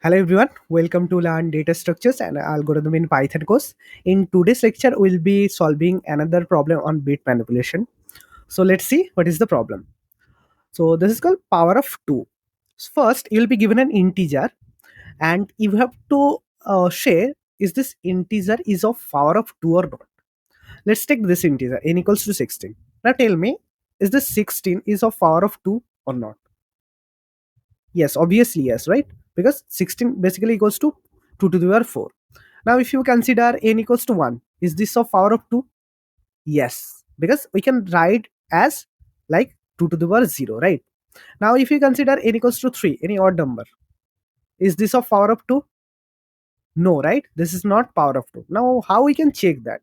Hello everyone, welcome to Learn Data Structures and Algorithm in Python course. In today's lecture, we'll be solving another problem on bit manipulation. So let's see what is the problem. So this is called power of 2. First, you'll be given an integer and you have to share is this integer is of power of 2 or not. Let's take this integer n equals to 16. Now tell me, is this 16 is of power of 2 or not? Yes, obviously yes, right? Because 16 basically equals to 2 to the power 4. Now, if you consider n equals to 1, is this of power of 2? Yes, because we can write as like 2 to the power 0, right? Now, if you consider n equals to 3, any odd number, is this of power of 2? No, right? This is not power of 2. Now, how we can check that?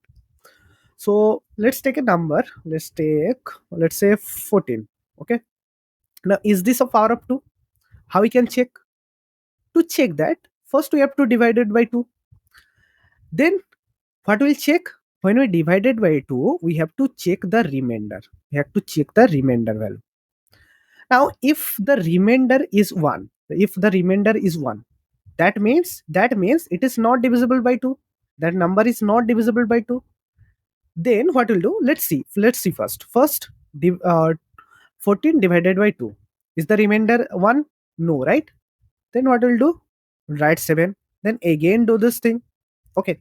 So, let's take a number. Let's say 14. Okay. Now, is this of power of 2? How we can check? To check that, first we have to divide it by 2. Then what we'll check? When we divide it by 2, we have to check the remainder. We have to check the remainder value. Now, if the remainder is 1, that means it is not divisible by 2. That number is not divisible by 2. Then what we'll do? Let's see. Let's see first. First, 14 divided by 2. Is the remainder 1? No, right? Then what we'll do? Write 7. Then again do this thing. Okay.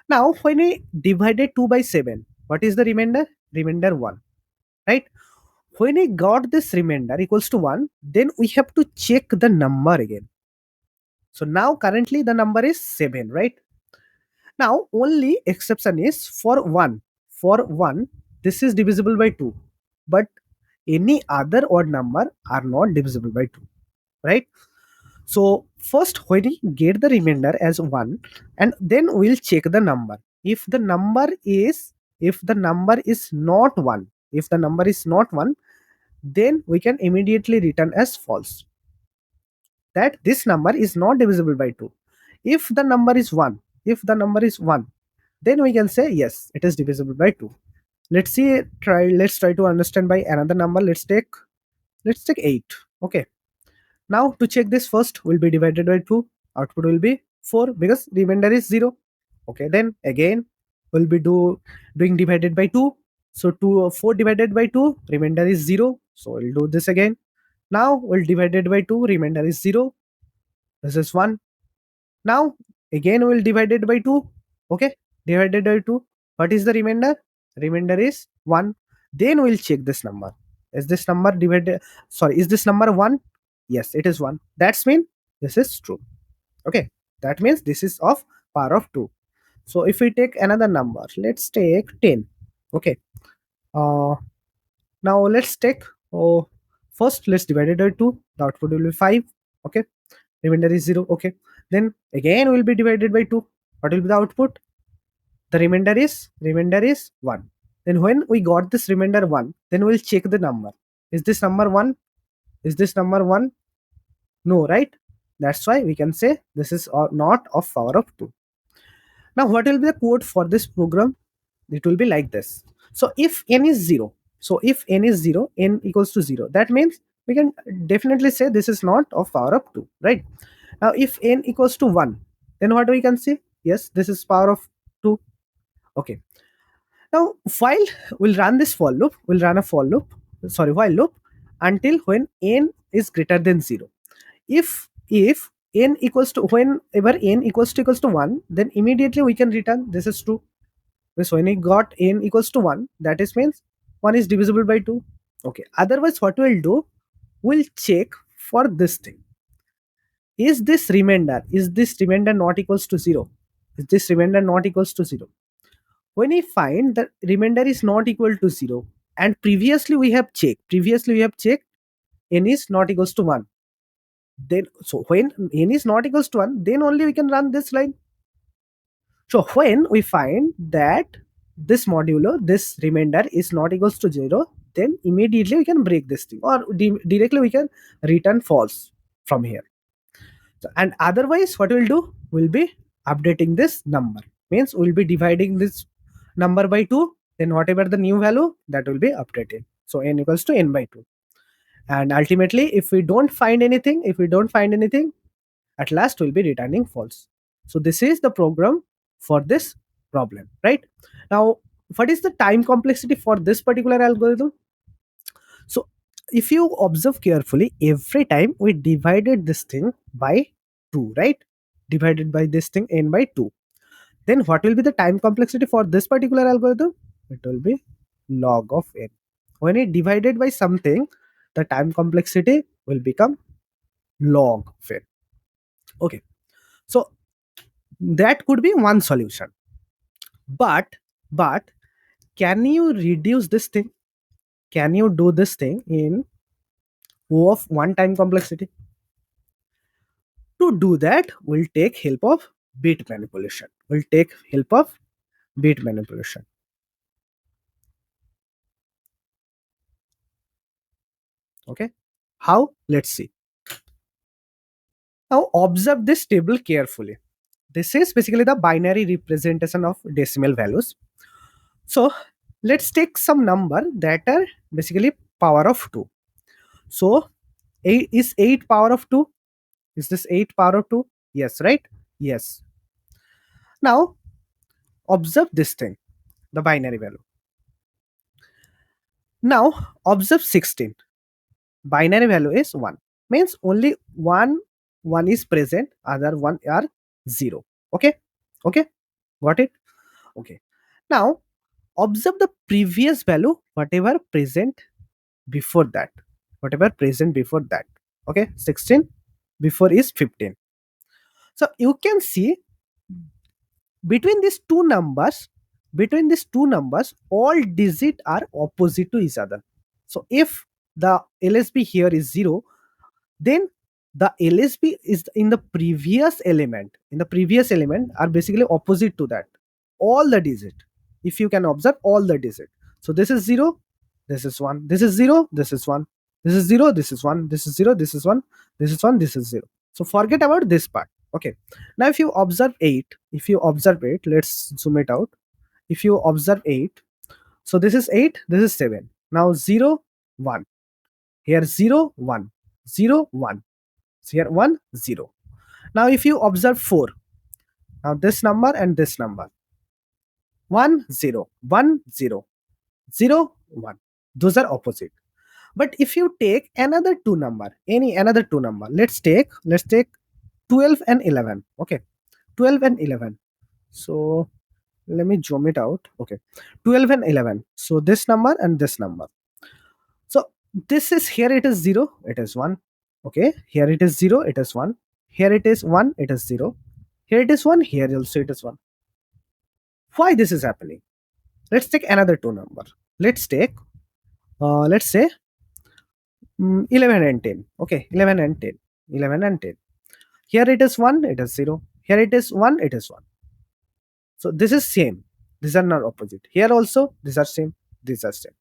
Now, when we divided 2 by 7, what is the remainder? Remainder 1, right? When we got this remainder equals to 1, then we have to check the number again. So now currently the number is 7, right? Now, only exception is for 1. For 1, this is divisible by 2. But any other odd number are not divisible by 2, right? So first when we get the remainder as 1, and then we'll check the number. If the number is not 1, then we can immediately return as false, that this number is not divisible by 2. If the number is 1, then we can say yes, it is divisible by 2. Let's try to understand by another number. Let's take 8. Okay. Now to check this, first will be divided by 2. Output will be 4 because remainder is 0. Okay, then again we'll be doing divided by 2. So 4 divided by 2, remainder is 0. So we'll do this again. Now we'll divide it by 2, remainder is 0. This is 1. Now again we'll divide it by 2. Okay, divided by 2. What is the remainder? Remainder is 1. Then we'll check this number. Is this number 1? Yes, it is 1. That's mean this is true. Okay, that means this is of power of 2. So if we take another number, let's take 10. Okay. Now let's take first let's divide it by 2. The output will be 5. Okay, remainder is 0. Okay, then again will be divided by 2. What will be the output? The remainder is 1. Then when we got this remainder 1, then we'll check the number. Is this number 1? No, right? That's why we can say this is not of power of 2. Now what will be the code for this program? It will be like this. So if n is 0, n equals to 0, that means we can definitely say this is not of power of 2, right? Now if n equals to 1, then what we can say? Yes, this is power of 2. Okay. Now while we'll run this while loop until when n is greater than 0. If n equals to whenever n equals to 1, then immediately we can return this is true. Because when we got n equals to 1, that is means 1 is divisible by 2. Okay, otherwise what we'll do, we'll check for this thing. Is this remainder not equals to 0? When we find that remainder is not equal to 0, and previously we have checked n is not equals to 1, then so when n is not equals to 1, then only we can run this line. So when we find that this remainder is not equals to 0, then immediately we can break this thing, or directly we can return false from here. So, and otherwise what we'll do, we'll be updating this number, means we'll be dividing this number by 2, then whatever the new value, that will be updated. So n equals to n by 2. And ultimately if we don't find anything, At last will be returning false. So this is the program for this problem, right? Now, what is the time complexity for this particular algorithm? So if you observe carefully, every time we divided this thing by 2, right? Divided by this thing n by 2. Then what will be the time complexity for this particular algorithm? It will be log of n. When it divided by something, the time complexity will become log of n. Okay. So that could be one solution. But can you reduce this thing? Can you do this thing in O of one time complexity? To do that, we'll take help of bit manipulation. We'll take help of bit manipulation. Okay. How? Let's see. Now observe this table carefully. This is basically the binary representation of decimal values. So let's take some number that are basically power of 2. So 8 is 8 power of 2. Is this 8 power of 2? Yes, right? Yes. Now observe this thing, the binary value. Now observe 16. Binary value is 1. Means only one is present, other one are 0. Okay? Okay? Got it? Okay. Now observe the previous value, whatever present before that. Whatever present before that. Okay? 16 before is 15. So you can see between these two numbers, all digits are opposite to each other. So if the LSB here is 0, then the LSB is in the previous element. In the previous element are basically opposite to that. All the digit. If you can observe all the digit. So this is 0, this is 1, this is 0, this is 1, this is 0, this is 1, this is 0, this is 1, this is 1, this is 0. So forget about this part. Okay. Now if you observe 8, let's zoom it out. If you observe 8, so this is 8, this is 7. Now 0, 1. Here 0, 1, 0, 1. So here 1, 0. Now if you observe 4, now this number and this number, 1, 0, 1, 0, 0, 1. Those are opposite. But if you take another two number, any another two number, let's take 12 and 11. Okay, 12 and 11. So let me zoom it out. Okay, 12 and 11. So this number and this number. So this is, here it is 0, it is 1. Okay, here it is 0, it is 1. Here it is 1, it is 0. Here it is 1, here also it is 1. Why this is happening? Let's take another two number. Let's take, let's say 11 and 10. Okay, 11 and 10. 11 and 10. Here it is 1, it is 0. Here it is 1, it is 1. So this is same. These are not opposite. Here also, these are same. These are same.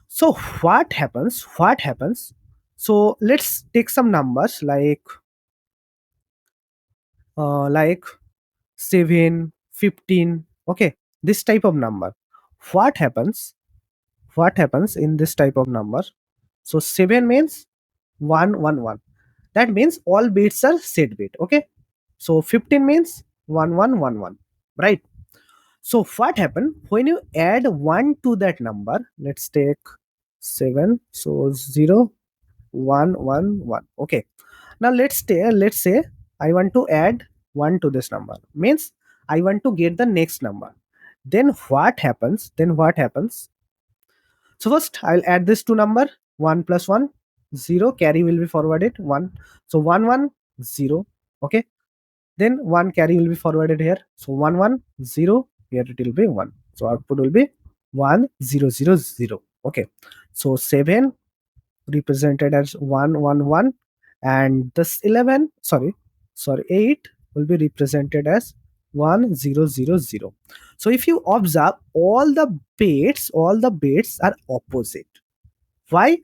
So what happens? What happens? So let's take some numbers like 7, 15. Okay, this type of number. What happens? What happens in this type of number? So 7 means 1, 1, 1. That means all bits are set bit. Okay. So 15 means 1, 1, 1, 1. Right. So what happened when you add 1 to that number? Let's take 7. So 0, 1, 1, 1. Okay. Now let's say I want to add 1 to this number. Means I want to get the next number. Then what happens? So first I'll add this two number, 1 plus 1, 0, carry will be forwarded 1. So 1, 1, 0. Okay. Then 1 carry will be forwarded here. So 1, 1, 0. Here it will be 1. So output will be 1, 0, 0, 0. Okay. So 7 represented as 1, 1, 1. And this 11, sorry, 8 will be represented as 1, 0, 0, 0. So if you observe, all the bits are opposite. Why?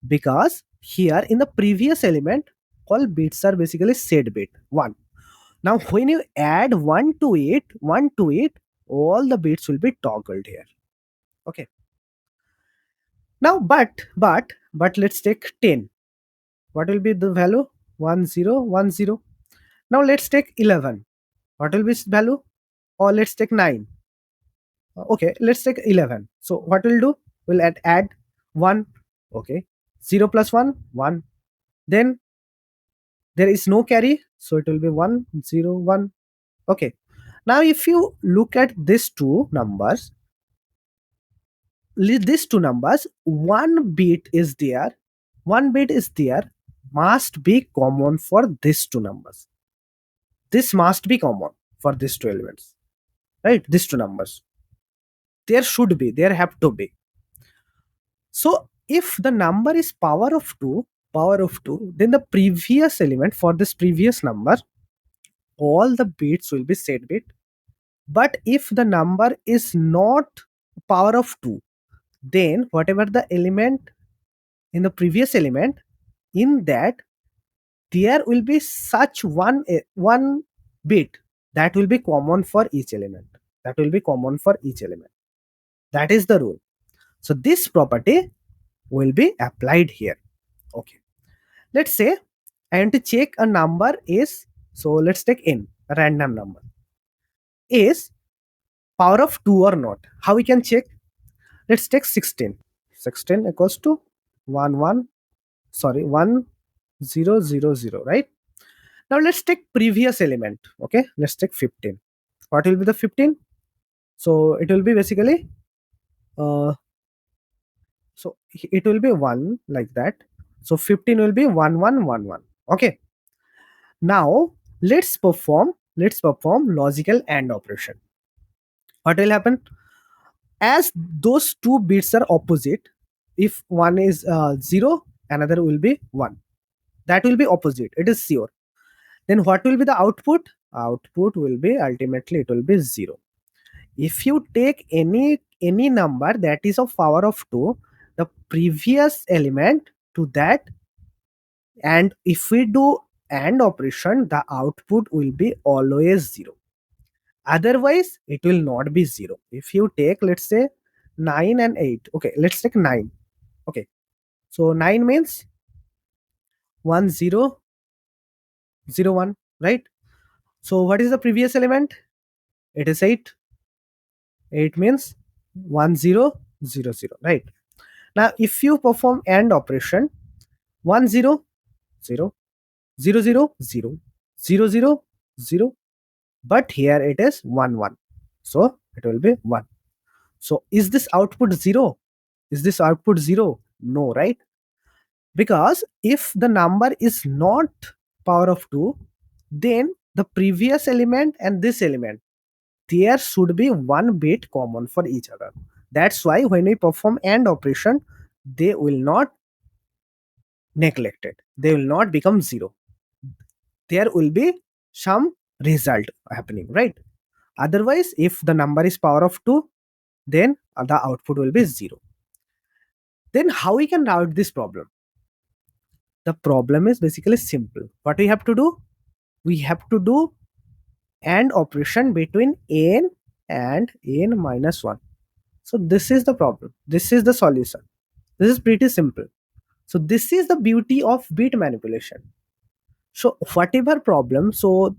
Because here in the previous element, all bits are basically set bit 1. Now when you add 1 to it, all the bits will be toggled here. Okay. Now but let's take 10. What will be the value? 1, 0, 1, 0. Now let's take 11. What will be its value? Or let's take 9. Okay, let's take 11. So what we'll do? We'll add 1. Okay. 0 plus 1, 1. Then there is no carry, so it will be 1, 0, 1. Okay. Now if you look at these two numbers, one bit is there, must be common for these two numbers. This must be common for these two elements, right? These two numbers. There have to be. So if the number is power of 2, then the previous element for this previous number, all the bits will be set bit. But if the number is not power of 2, then whatever the element in the previous element, in that there will be such one bit that will be common for each element. That will be common for each element. That is the rule. So this property will be applied here. Okay. Let's say I want to check a number is, so let's take n, a random number, is power of 2 or not. How we can check? Let's take 16. 16 equals to 1 1, sorry, 1 0 0 0, right? Now let's take previous element. Okay, let's take 15. What will be the 15? So it will be basically uh, so it will be 1 like that. So 15 will be 1 1 1 1. Okay. Now let's perform logical AND operation. What will happen? As those two bits are opposite, if one is 0, another will be 1. That will be opposite. It is sure. Then what will be the output? Output will be, ultimately it will be 0. If you take any number that is of power of 2, the previous element to that, and if we do AND operation, the output will be always 0. Otherwise it will not be 0. If you take, let's say, 9 and 8. Okay, let's take 9. Okay, so 9 means 1 0 0 1, right? So what is the previous element? It is 8. 8 means 1 0 0 0, right? Now if you perform AND operation, 1 0 0 0 0 0 0 0 0, but here it is 1 1, so it will be 1. So is this output 0? Is this output 0? No, right? Because if the number is not power of 2, then the previous element and this element, there should be one bit common for each other. That's why when we perform AND operation, they will not neglected. They will not become 0. There will be some result happening, right? Otherwise, if the number is power of 2, then the output will be 0. Then how we can route this problem? The problem is basically simple. What we have to do? We have to do AND operation between n and n minus 1. So this is the problem. This is the solution. This is pretty simple. So this is the beauty of bit manipulation. So whatever problem, so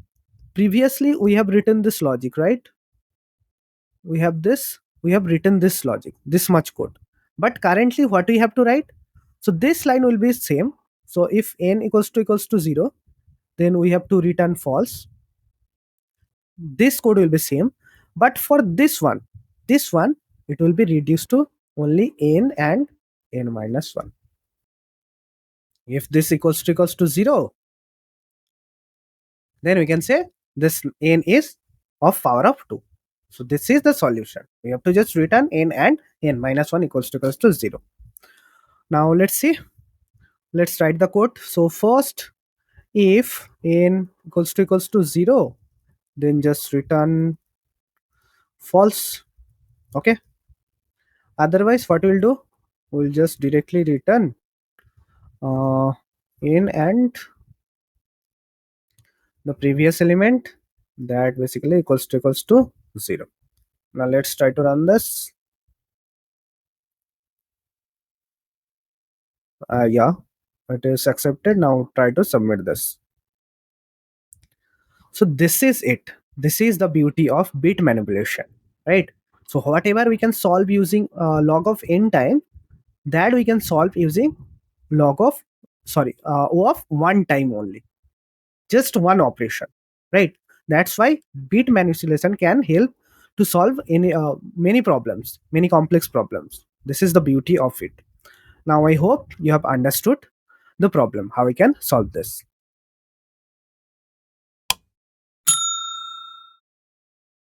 previously we have written this logic, right? We have written this logic, this much code. But currently what we have to write? So this line will be same. So if n equals to 0, then we have to return false. This code will be same. But for this one, it will be reduced to only n and n minus 1. If this equals to 0, then we can say this n is of power of 2. So this is the solution. We have to just return n and n minus 1 equals to 0. Now let's see. Let's write the code. So first, if n equals to 0, then just return false. Okay. Otherwise, what we'll do? We'll just directly return n and the previous element, that basically equals to 0. Now let's try to run this. Yeah, it is accepted. Now try to submit this. So this is it. This is the beauty of bit manipulation, right? So whatever we can solve using log of n time, that we can solve using log of O of one time only, just one operation, right? That's why bit manipulation can help to solve any many problems, many complex problems. This is the beauty of it. Now I hope you have understood the problem, how we can solve this.